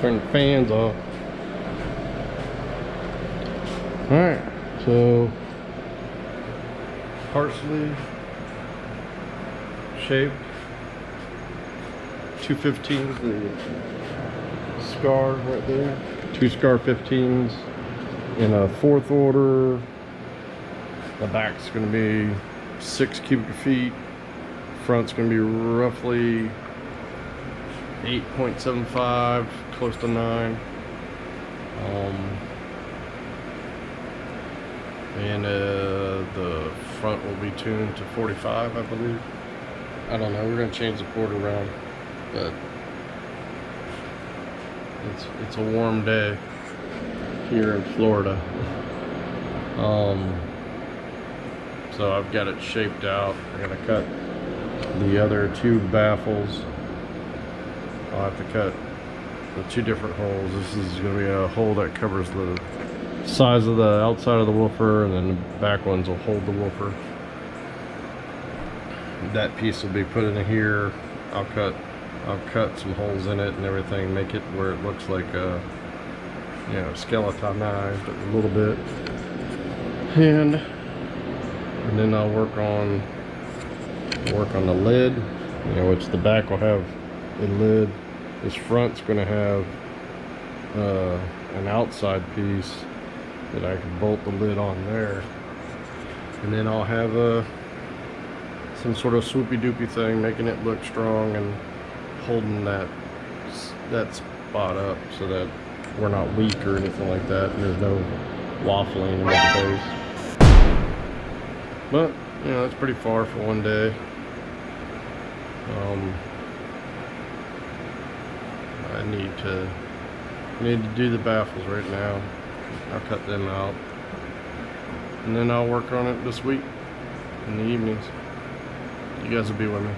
turn the fans off. Alright, so parsley shaped 215s, the scar right there, 2 scar 15s in a 4th order. The back's going to be 6 cubic feet, front's going to be roughly 8.75, close to 9. And the front will be tuned to 45, I believe. I don't know, we're going to change the port around, but it's a warm day here in Florida. So I've got it shaped out. I'm going to cut the other 2 baffles. I'll have to cut the 2 different holes. This is going to be a hole that covers the size of the outside of the woofer, and then the back ones will hold the woofer. That piece will be put in here. I'll cut some holes in it and everything, make it where it looks like a, you know, skeletonized a little bit, and then I'll work on the lid, you know, which the back will have a lid, This front's going to have an outside piece that I can bolt the lid on there, and then I'll have some sort of swoopy doopy thing making it look strong and holding that spot up so that we're not weak or anything like that, and there's no waffling in the base. But you know, it's pretty far for one day. I need to do the baffles right now. I'll cut them out, and then I'll work on it this week in the evenings. You guys will be with me.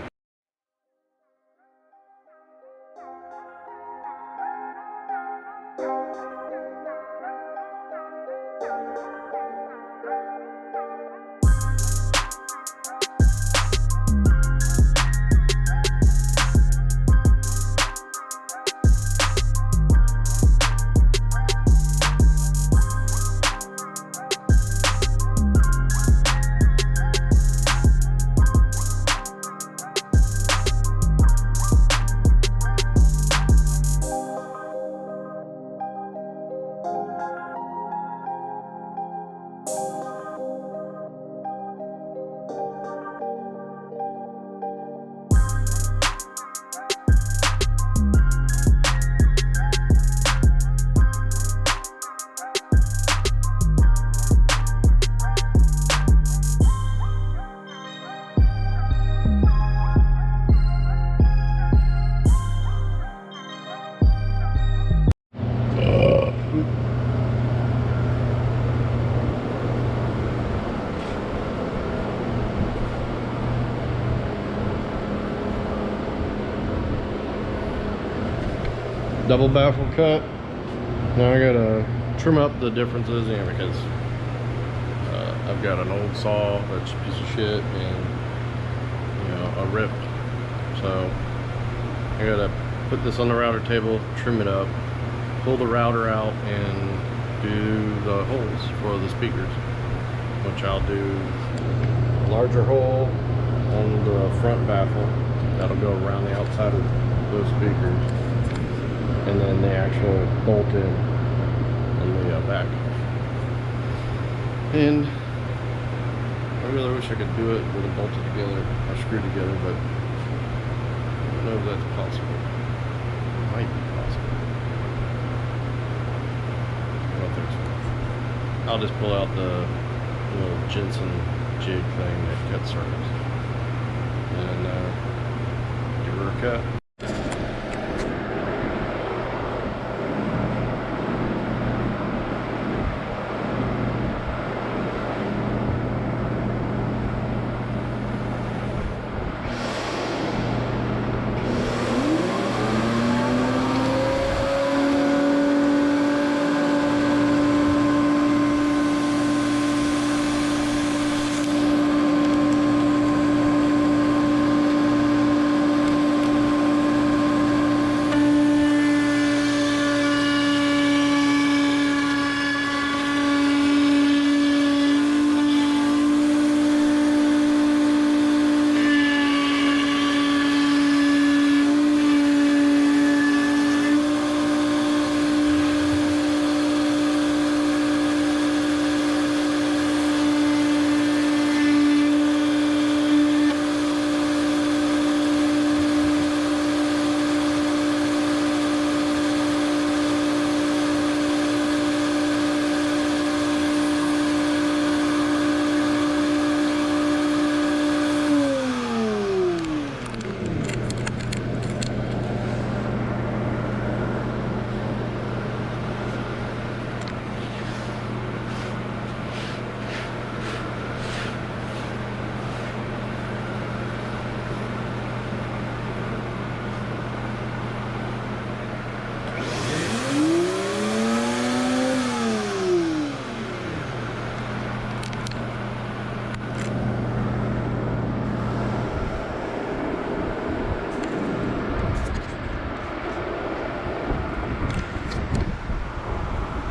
Double baffle cut. Now I gotta trim up the differences in because I've got an old saw that's a piece of shit and, you know, a rip. So I gotta put this on the router table, trim it up, pull the router out, and do the holes for the speakers, which I'll do a larger hole on the front baffle that'll go around the outside of those speakers, and then the actual bolt in on the back. And I really wish I could do it with it bolted together or screwed together, but I don't know if that's possible. It might be possible. I don't think so. I'll just pull out the little Jensen jig thing that cuts circles and give her a cut.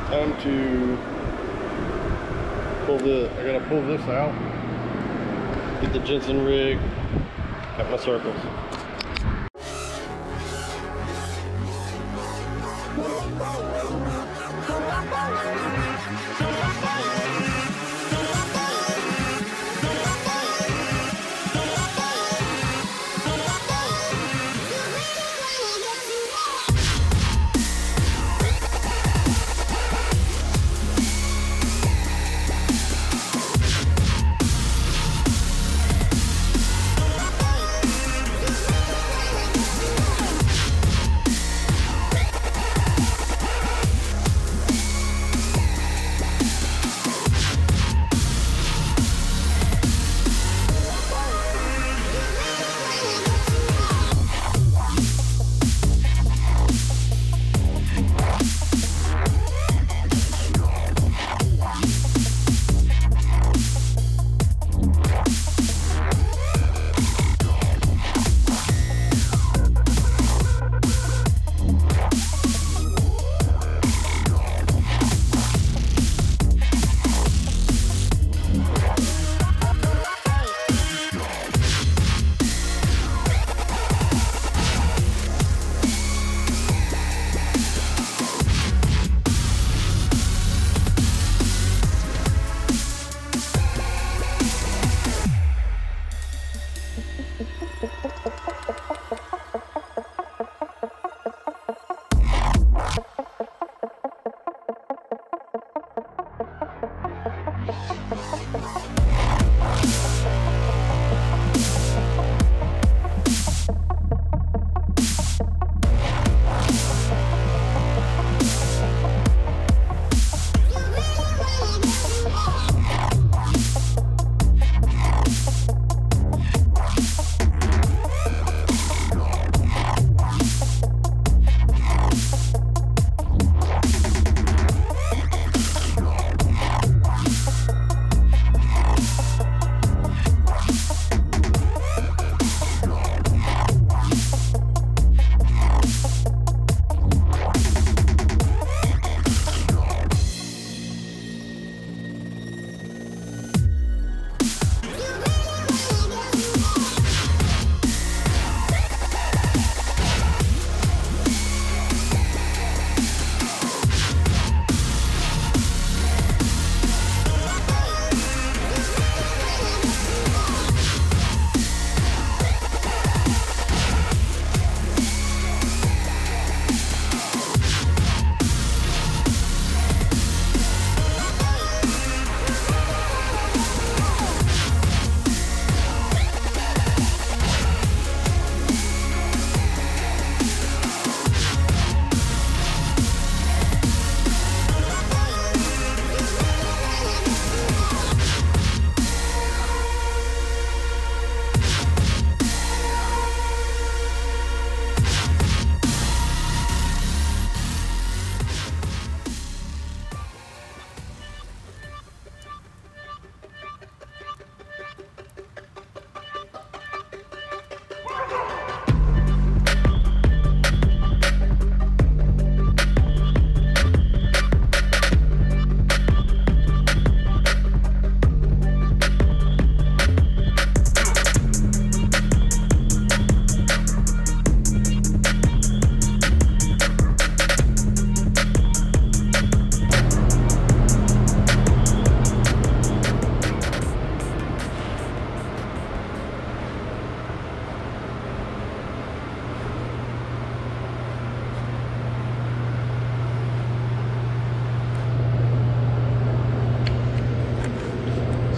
Time to I gotta pull this out, get the Jensen rig, cut my circles.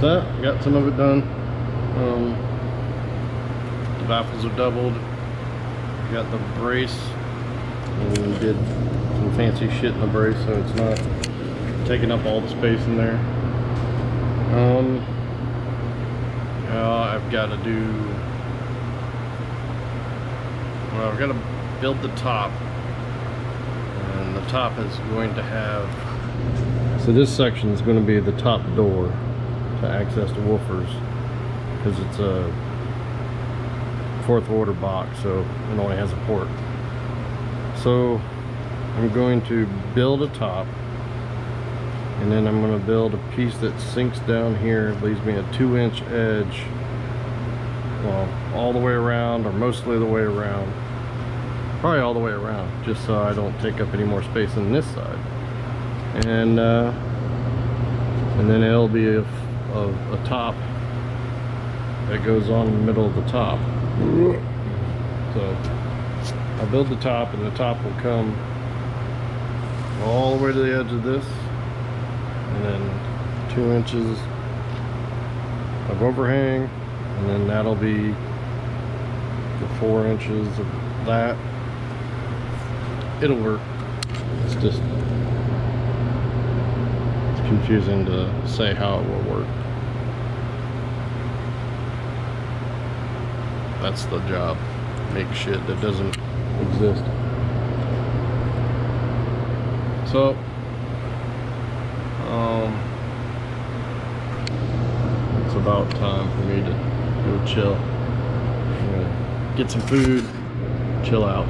So, got some of it done. The baffles are doubled. Got the brace. And we did some fancy shit in the brace so it's not taking up all the space in there. I've got to do, well, I've got to build the top, and the top is going to have, so this section is going to be the top door to access the woofers, because it's a 4th order box, so it only has a port. So I'm going to build a top, and then I'm going to build a piece that sinks down here, leaves me a 2-inch edge, well, all the way around or mostly the way around, Probably all the way around, just so I don't take up any more space on this side. And then it'll be a top that goes on in the middle of the top. So I'll build the top, and the top will come all the way to the edge of this, and then 2 inches of overhang, and then that'll be the 4 inches of that. It'll work. It's just confusing to say how it will work. That's the job. Make shit that doesn't exist. So it's about time for me to go chill. I'm gonna get some food, chill out.